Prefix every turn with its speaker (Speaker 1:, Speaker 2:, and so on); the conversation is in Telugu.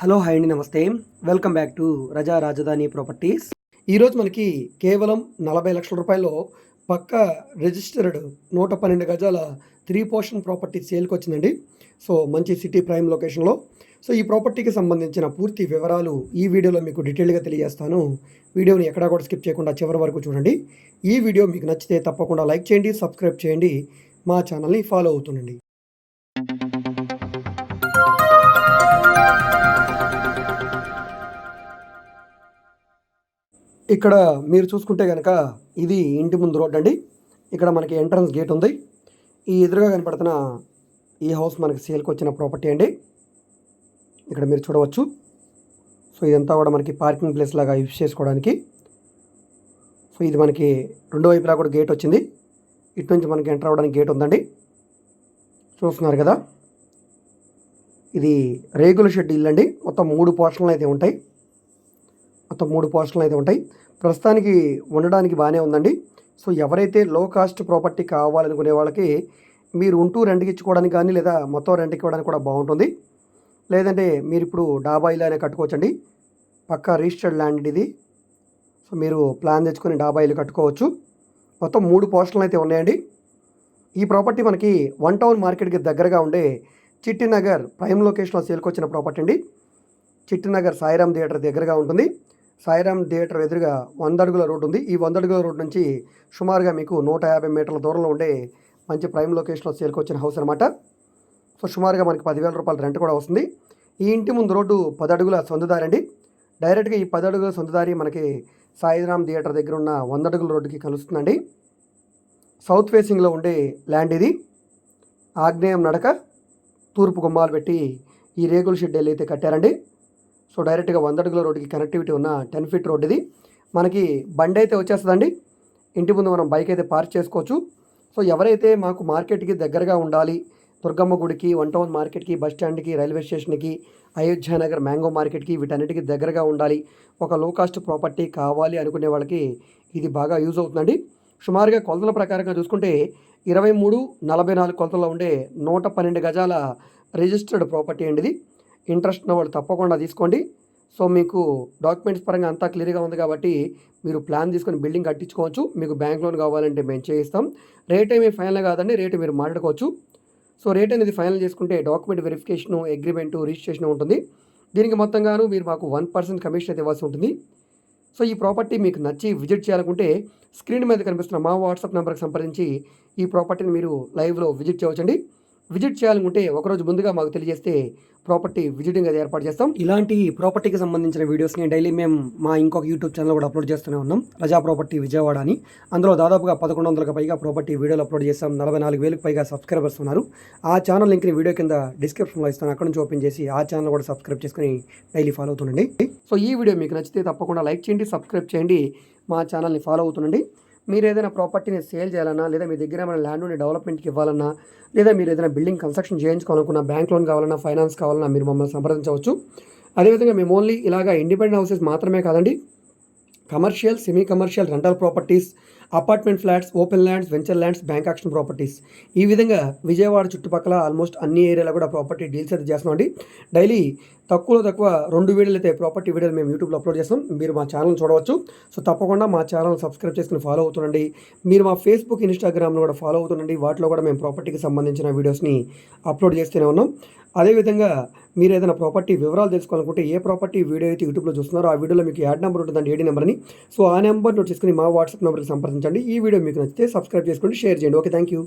Speaker 1: హలో హాయ్ అండి, నమస్తే. వెల్కమ్ బ్యాక్ టు రజా రాజధాని ప్రాపర్టీస్. ఈరోజు మనకి కేవలం 40 లక్షల రూపాయల్లో పక్కా రిజిస్టర్డ్ 112 గజాల 3 పోర్షన్ ప్రాపర్టీ సేల్కి వచ్చిందండి. సో మంచి సిటీ ప్రైమ్ లొకేషన్లో. సో ఈ ప్రాపర్టీకి సంబంధించిన పూర్తి వివరాలు ఈ వీడియోలో మీకు డీటెయిల్గా తెలియజేస్తాను. వీడియోని ఎక్కడా కూడా స్కిప్ చేయకుండా చివరి వరకు చూడండి. ఈ వీడియో మీకు నచ్చితే తప్పకుండా లైక్ చేయండి, సబ్స్క్రైబ్ చేయండి, మా ఛానల్ని ఫాలో అవుతుండండి. ఇక్కడ మీరు చూసుకుంటే కనుక ఇది ఇంటి ముందు రోడ్ అండి. ఇక్కడ మనకి ఎంట్రన్స్ గేట్ ఉంది. ఈ ఎదురుగా కనపడుతున్న ఈ హౌస్ మనకి సేల్కి వచ్చిన ప్రాపర్టీ అండి. ఇక్కడ మీరు చూడవచ్చు. సో ఇదంతా కూడా మనకి పార్కింగ్ ప్లేస్ లాగా యూజ్ చేసుకోవడానికి. సో ఇది మనకి రెండు వైపులా కూడా గేట్ వచ్చింది. ఇటు నుంచి మనకి ఎంటర్ అవ్వడానికి గేట్ ఉందండి. చూస్తున్నారు కదా, ఇది రేగుల షెడ్ ఇల్లు అండి. మొత్తం 3 పోర్షన్లు అయితే ఉంటాయి. ప్రస్తుతానికి ఉండడానికి బాగానే ఉందండి. సో ఎవరైతే లో కాస్ట్ ప్రాపర్టీ కావాలనుకునే వాళ్ళకి మీరు ఉంటూ రెంట్కి ఇచ్చుకోవడానికి కానీ లేదా మొత్తం రెంట్కి ఇవ్వడానికి కూడా బాగుంటుంది. లేదంటే మీరు ఇప్పుడు డాబా ఇల్లు కట్టుకోవచ్చండి. పక్కా రిజిస్టర్డ్ ల్యాండ్ ఇది. సో మీరు ప్లాన్ తెచ్చుకొని డాబా ఇల్లు కట్టుకోవచ్చు. మొత్తం 3 పోర్షన్లు అయితే ఉన్నాయండి. ఈ ప్రాపర్టీ మనకి 1 టౌన్ మార్కెట్కి దగ్గరగా ఉండే చిట్టినగర్ ప్రైమ్ లొకేషన్లో సేల్కి వచ్చిన ప్రాపర్టీ అండి. చిట్టినగర్ సాయిరామ్ థియేటర్ దగ్గరగా ఉంటుంది. సాయిరామ్ థియేటర్ ఎదురుగా 100 అడుగుల రోడ్డు ఉంది. ఈ 100 అడుగుల రోడ్డు నుంచి సుమారుగా మీకు 150 మీటర్ల దూరంలో ఉండే మంచి ప్రైమ్ లొకేషన్లో సేల్కి వచ్చిన హౌస్ అనమాట. సో సుమారుగా మనకి 10,000 రూపాయల రెంట్ కూడా వస్తుంది. ఈ ఇంటి ముందు రోడ్డు 10 అడుగుల సొంతదారి అండి. డైరెక్ట్గా ఈ 10 అడుగుల సొంతదారి మనకి సాయిరామ్ థియేటర్ దగ్గర ఉన్న 100 అడుగుల రోడ్డుకి కలుస్తుందండి. సౌత్ ఫేసింగ్లో ఉండే ల్యాండ్ ఇది. ఆగ్నేయం నడక, తూర్పు గుమ్మాలు పెట్టి ఈ రేగుల షెడ్ అయితే కట్టారండి. సో డైరెక్ట్గా 100 అడుగుల రోడ్డుకి కనెక్టివిటీ ఉన్న 10 ఫీట్ రోడ్ ఇది. మనకి బండి అయితే వచ్చేస్తుందండి. ఇంటి ముందు మనం బైక్ అయితే పార్క్ చేసుకోవచ్చు. సో ఎవరైతే మాకు మార్కెట్కి దగ్గరగా ఉండాలి, దుర్గమ్మ గుడికి, 1 టౌన్ మార్కెట్కి, బస్ స్టాండ్కి, రైల్వే స్టేషన్కి, అయోధ్యానగర్ మ్యాంగో మార్కెట్కి, వీటన్నిటికీ దగ్గరగా ఉండాలి, ఒక లో కాస్ట్ ప్రాపర్టీ కావాలి అనుకునే వాళ్ళకి ఇది బాగా యూజ్ అవుతుందండి. సుమారుగా కొలతల ప్రకారంగా చూసుకుంటే 23-44 కొలతల్లో ఉండే 112 గజాల రిజిస్టర్డ్ ప్రాపర్టీ అండి ఇది. ఇంట్రెస్ట్ ఉన్న వాళ్ళు తప్పకుండా తీసుకోండి. సో మీకు డాక్యుమెంట్స్ పరంగా అంతా క్లియర్గా ఉంది కాబట్టి మీరు ప్లాన్ తీసుకొని బిల్డింగ్ కట్టించుకోవచ్చు. మీకు బ్యాంక్ లోన్ కావాలంటే మేము చేయిస్తాం. రేట్ ఏమీ ఫైనల్ కాదండి, రేటు మీరు మాట్లాడుకోవచ్చు. సో రేట్ అనేది ఫైనల్ చేసుకుంటే డాక్యుమెంట్ వెరిఫికేషను, అగ్రిమెంటు, రిజిస్ట్రేషన్ ఉంటుంది. దీనికి మొత్తంగాను మీరు మాకు 1% కమిషన్ అయితే ఇవ్వాల్సి ఉంటుంది. సో ఈ ప్రాపర్టీ మీకు నచ్చి విజిట్ చేయాలనుకుంటే స్క్రీన్ మీద కనిపిస్తున్న మా వాట్సాప్ నెంబర్కి సంప్రదించి ఈ ప్రాపర్టీని మీరు లైవ్లో విజిట్ చేయవచ్చండి. విజిట్ చేయాలనుకుంటే ఒకరోజు ముందుగా మాకు తెలియజేస్తే ప్రాపర్టీ విజిటింగ్ అది ఏర్పాటు చేస్తాం. ఇలాంటి ప్రాపర్టీకి సంబంధించిన వీడియోస్ని డైలీ మేము మా ఇంకొక యూట్యూబ్ ఛానల్ కూడా అప్లోడ్ చేస్తూనే ఉన్నాం, రజా ప్రాపర్టీ విజయవాడ అని. అందులో దాదాపుగా 1100కు పైగా ప్రాపర్టీ వీడియోలు అప్లోడ్ చేస్తాం. 44,000కు పైగా సబ్స్క్రైబర్స్ ఉన్నారు. ఆ ఛానల్ లింక్ని వీడియో కింద డిస్క్రిప్షన్లో ఇస్తాను. అక్కడ నుంచి ఓపెన్ చేసి ఆ ఛానల్ కూడా సబ్స్క్రైబ్ చేసుకుని డైలీ ఫాలో అవుతుండండి. సో ఈ వీడియో మీకు నచ్చితే తప్పకుండా లైక్ చేయండి, సబ్స్క్రైబ్ చేయండి, మా ఛానల్ని ఫాలో అవుతుండండి. మీరు ఏదైనా ప్రాపర్టీని సేల్ చేయాలన్నా, లేదా మీ దగ్గర ఏమైనా ల్యాండ్ని డెవలప్మెంట్కి ఇవ్వాలన్నా, లేదా మీరు ఏదైనా బిల్డింగ్ కన్స్ట్రక్షన్ చేయించుకోవాలనుకున్న, బ్యాంక్ లోన్ కావాలన్నా, ఫైనాన్స్ కావాలన్నా మీరు మమ్మల్ని సంప్రదించవచ్చు. అదేవిధంగా మేము ఓన్లీ ఇలాగా ఇండిపెండెంట్ హౌసెస్ మాత్రమే కాదండి, commercial, semi commercial, rental properties, apartment flats, open lands, venture lands, bank action properties, ఈ విధంగా విజయవాడ చుట్టుపక్కల ఆల్మోస్ట్ అన్ని ఏరియాలో కూడా ప్రాపర్టీ డీల్స్ అయితే చేస్తున్నామండి. డైలీ తక్కువ 2 వీడియోలు అయితే ప్రాపర్టీ వీడియోలు మేము యూట్యూబ్లో అప్లోడ్ చేస్తాం. మీరు మా ఛానల్ చూడవచ్చు. సో తప్పకుండా మా ఛానల్ సబ్స్క్రైబ్ చేసుకుని ఫాలో అవుతుండండి. మీరు మా ఫేస్బుక్, ఇన్స్టాగ్రామ్లో కూడా ఫాలో అవుతుండండి. వాటిలో కూడా మేము ప్రాపర్టీకి సంబంధించిన వీడియోస్ని అప్లోడ్ చేస్తూనే ఉన్నాం. అదేవిధంగా మీరు ఏదైనా ప్రాపర్టీ వివరాలు తెలుసుకోవాలనుకుంటే, ఏ ప్రాపర్టీ వీడియో అయితే యూట్యూబ్లో చూస్తున్నారో ఆ వీడియోలో మీకు యాడ్ నెంబర్ ఉంటుందండి, ఏడీ నెంబర్ని. సో ఆ నెంబర్ నోట్ చేసుకుని మా వాట్సాప్ నెంబర్కి సంప్రదించండి. ఈ వీడియో మీకు నచ్చితే సబ్స్క్రైబ్ చేసుకోండి, షేర్ చేయండి. Okay, thank you.